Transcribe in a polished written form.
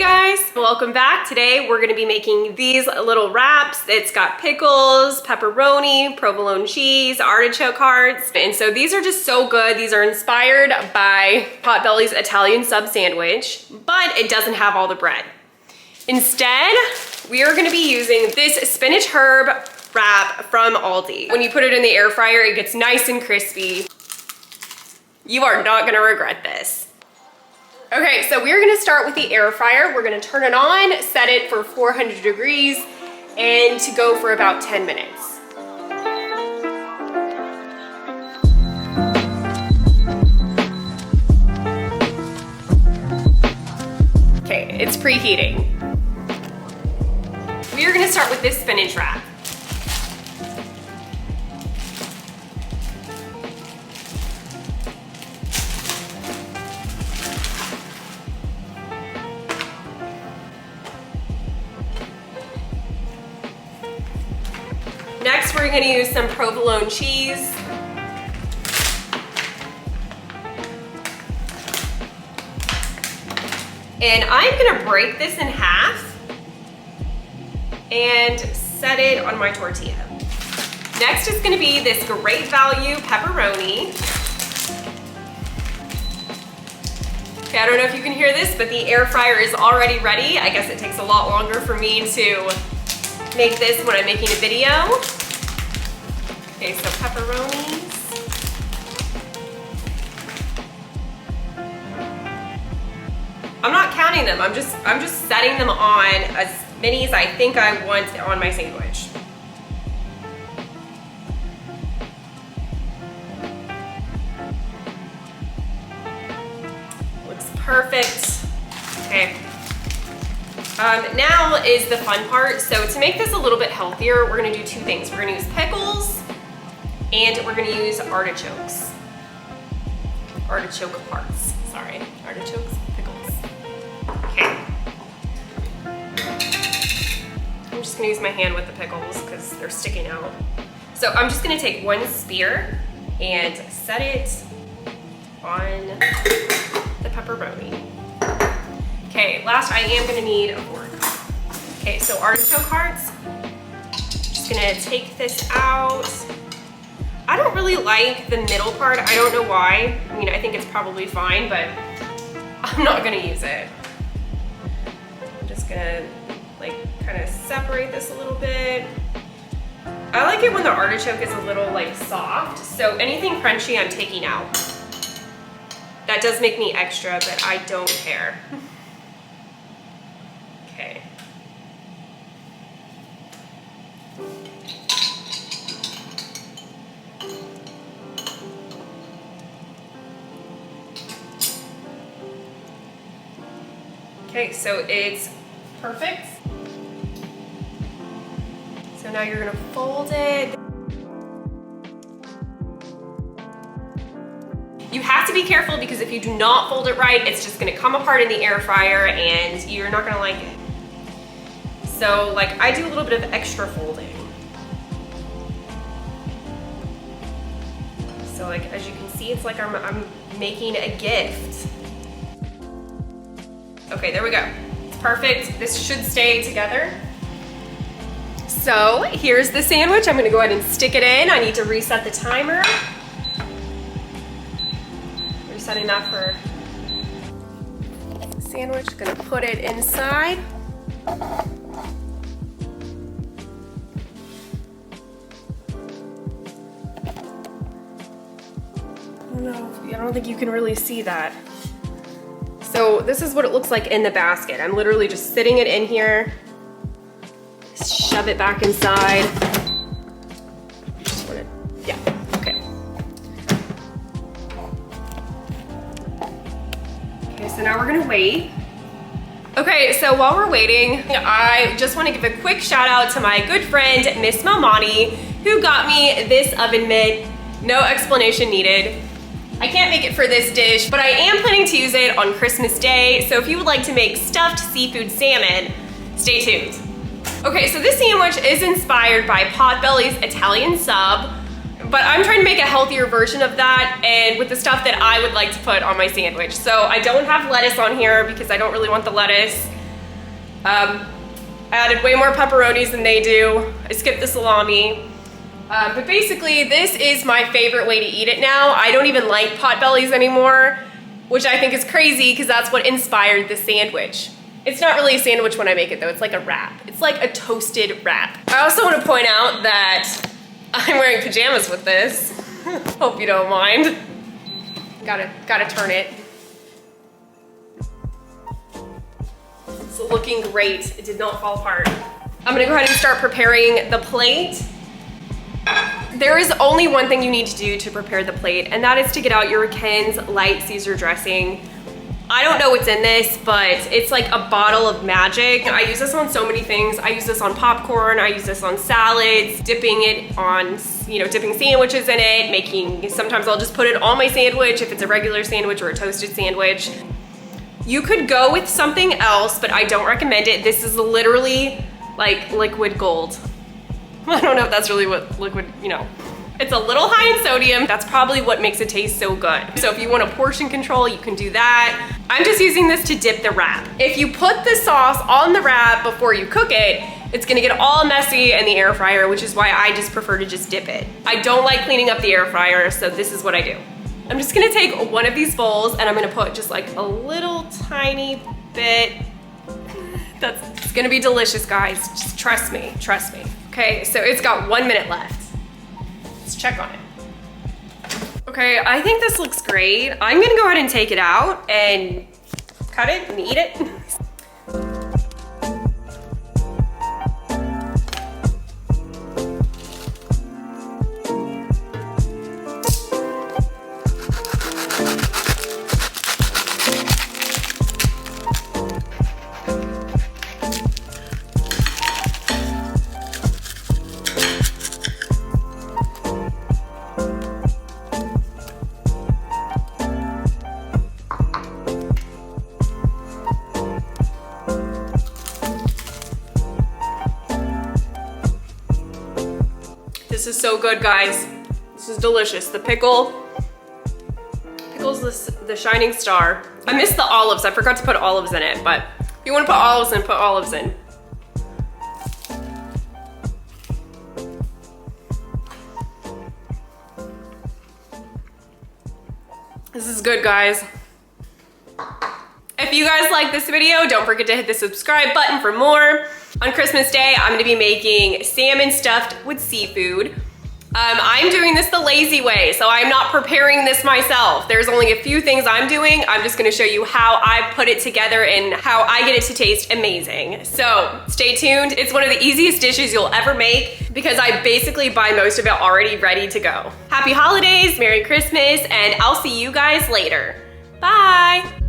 guys, welcome back. Today we're gonna be making these little wraps. It's got pickles, pepperoni, provolone cheese, artichoke hearts. And so these are just so good. These are inspired by Potbelly's Italian sub sandwich, but it doesn't have all the bread. Instead, we are gonna be using this spinach herb wrap from Aldi. When you put it in the air fryer, it gets nice and crispy. You are not gonna regret this. Okay, so we're gonna start with the air fryer. We're gonna turn it on, set it for 400 degrees, and to go for about 10 minutes. Okay, it's preheating. We are gonna start with this spinach wrap. Next, we're gonna use some provolone cheese. And I'm gonna break this in half and set it on my tortilla. Next is gonna be this great value pepperoni. Okay, I don't know if you can hear this, but the air fryer is already ready. I guess it takes a lot longer for me to make this when I'm making a video. Okay, so pepperonis. I'm not counting them. I'm just setting them on as many as I think I want on my sandwich. Looks perfect. Okay. Now is the fun part. So to make this a little bit healthier, we're gonna do two things. We're gonna use pickles and we're gonna use artichokes. Artichoke hearts, sorry. Artichokes, pickles. Okay. I'm just gonna use my hand with the pickles because they're sticking out. So I'm just gonna take one spear and set it on the pepperoni. Okay, last I am gonna need a fork. Okay, so artichoke hearts. Just gonna take this out. I don't really like the middle part. I don't know why. I mean, I think it's probably fine, but I'm not gonna use it. I'm just gonna like kind of separate this a little bit. I like it when the artichoke is a little like soft, so anything crunchy I'm taking out. That does make me extra, but I don't care. Okay. Okay, so it's perfect. So now you're gonna fold it. You have to be careful because if you do not fold it right, it's just gonna come apart in the air fryer and you're not gonna like it. So like I do a little bit of extra folding. So like as you can see, it's like I'm making a gift. Okay, there we go. It's perfect. This should stay together. So here's the sandwich. I'm gonna go ahead and stick it in. I need to reset the timer. Resetting that for the sandwich. Gonna put it inside. I don't think you can really see that. So this is what it looks like in the basket. I'm literally just sitting it in here. Shove it back inside. Just want it, yeah, okay. Okay, so now we're gonna wait. Okay, so while we're waiting, I just wanna give a quick shout out to my good friend, Miss Momani, who got me this oven mitt. No explanation needed. I can't make it for this dish, but I am planning to use it on Christmas Day, so if you would like to make stuffed seafood salmon, stay tuned. Okay, so this sandwich is inspired by Potbelly's Italian sub, but I'm trying to make a healthier version of that and with the stuff that I would like to put on my sandwich. So I don't have lettuce on here because I don't really want the lettuce. I added way more pepperonis than they do. I skipped the salami. But basically, this is my favorite way to eat it now. I don't even like Potbellies anymore, which I think is crazy because that's what inspired the sandwich. It's not really a sandwich when I make it though, it's like a wrap. It's like a toasted wrap. I also want to point out that I'm wearing pajamas with this. Hope you don't mind. Gotta turn it. It's looking great. It did not fall apart. I'm gonna go ahead and start preparing the plate. There is only one thing you need to do to prepare the plate, and that is to get out your Ken's light Caesar dressing. I don't know what's in this, but it's like a bottle of magic. I use this on so many things. I use this on popcorn, I use this on salads, dipping it on, dipping sandwiches in it, sometimes I'll just put it on my sandwich if it's a regular sandwich or a toasted sandwich. You could go with something else, but I don't recommend it. This is literally like liquid gold. I don't know if that's really what liquid, It's a little high in sodium. That's probably what makes it taste so good. So if you want a portion control, you can do that. I'm just using this to dip the wrap. If you put the sauce on the wrap before you cook it, it's gonna get all messy in the air fryer, which is why I just prefer to just dip it. I don't like cleaning up the air fryer, so this is what I do. I'm just gonna take one of these bowls and I'm gonna put just like a little tiny bit. It's gonna be delicious, guys. Just trust me, trust me. Okay, so it's got 1 minute left. Let's check on it. Okay, I think this looks great. I'm gonna go ahead and take it out and cut it and eat it. This is so good, guys. This is delicious. The pickle's the shining star. I missed the olives. I forgot to put olives in it, but if you want to put olives in, put olives in. This is good, guys. If you guys like this video, don't forget to hit the subscribe button for more. On Christmas Day, I'm gonna be making salmon stuffed with seafood. I'm doing this the lazy way, so I'm not preparing this myself. There's only a few things I'm doing. I'm just gonna show you how I put it together and how I get it to taste amazing. So stay tuned. It's one of the easiest dishes you'll ever make because I basically buy most of it already ready to go. Happy holidays, Merry Christmas, and I'll see you guys later. Bye.